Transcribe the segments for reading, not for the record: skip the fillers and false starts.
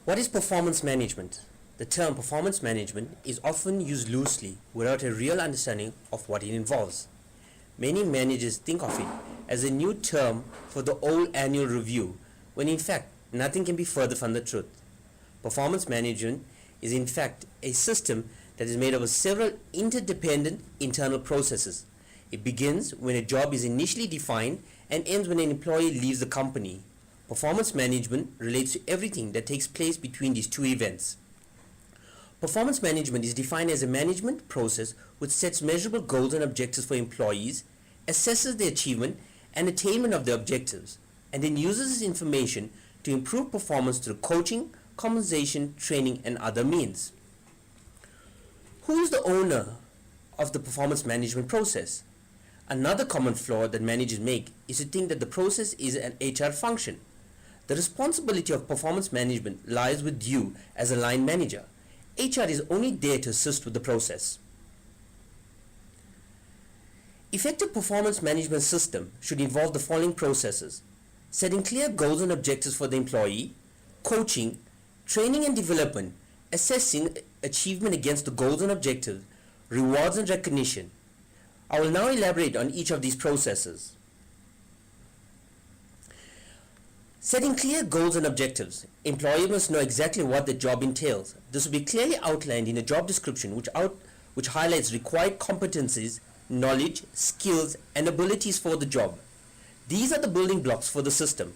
What is performance management? The term performance management is often used loosely without a real understanding of what it involves. Many managers think of it as a new term for the old annual review, when in fact nothing can be further from the truth. Performance management is in fact a system that is made up of several interdependent internal processes. It begins when a job is initially defined and ends when an employee leaves the company. Performance management relates to everything that takes place between these two events. Performance management is defined as a management process which sets measurable goals and objectives for employees, assesses the achievement and attainment of the objectives, and then uses this information to improve performance through coaching, compensation, training, and other means. Who is the owner of the performance management process? Another common flaw that managers make is to think that the process is an HR function. The responsibility of performance management lies with you as a line manager. HR is only there to assist with the process. Effective performance management system should involve the following processes: setting clear goals and objectives for the employee, coaching, training and development, assessing achievement against the goals and objectives, rewards and recognition. I will now elaborate on each of these processes. Setting clear goals and objectives. Employee must know exactly what the job entails. This will be clearly outlined in a job description which highlights required competencies, knowledge, skills, and abilities for the job. These are the building blocks for the system.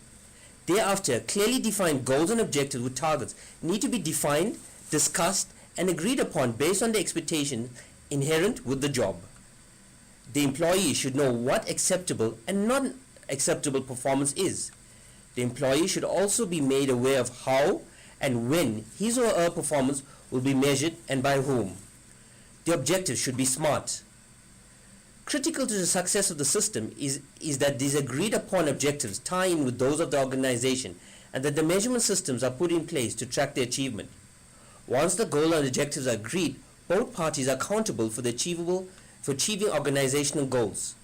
Thereafter, clearly defined goals and objectives with targets need to be defined, discussed, and agreed upon based on the expectations inherent with the job. The employee should know what acceptable and non-acceptable performance is. The employee should also be made aware of how and when his or her performance will be measured and by whom. The objectives should be SMART. Critical to the success of the system is that these agreed upon objectives tie in with those of the organization and that the measurement systems are put in place to track the achievement. Once the goal and objectives are agreed, both parties are accountable for achieving organizational goals.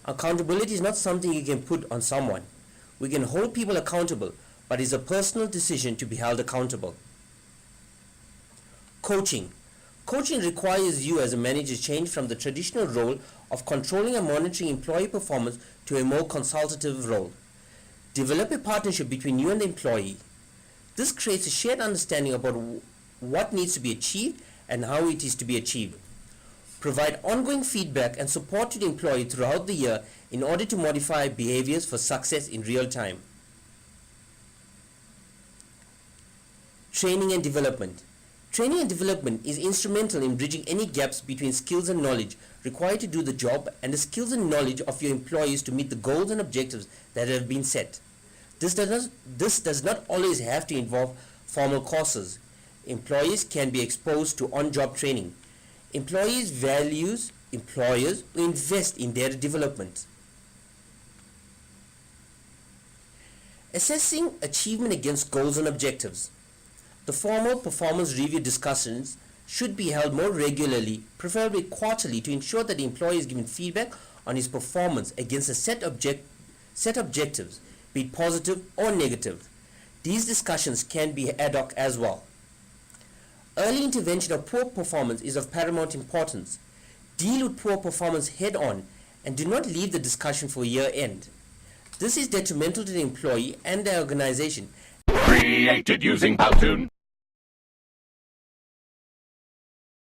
Accountability is not something you can put on someone. We can hold people accountable, but it is a personal decision to be held accountable. Coaching. Coaching requires you as a manager to change from the traditional role of controlling and monitoring employee performance to a more consultative role. Develop a partnership between you and the employee. This creates a shared understanding about what needs to be achieved and how it is to be achieved. Provide ongoing feedback and support to the employee throughout the year in order to modify behaviors for success in real time. Training and development. Training and development is instrumental in bridging any gaps between skills and knowledge required to do the job and the skills and knowledge of your employees to meet the goals and objectives that have been set. This does not always have to involve formal courses. Employees can be exposed to on-job training. Employees value employers who invest in their development. Assessing achievement against goals and objectives. The formal performance review discussions should be held more regularly, preferably quarterly, to ensure that the employee is given feedback on his performance against a set objectives, be it positive or negative. These discussions can be ad hoc as well. Early intervention of poor performance is of paramount importance. Deal with poor performance head on and do not leave the discussion for year end. This is detrimental to the employee and the organization. Created using Powtoon.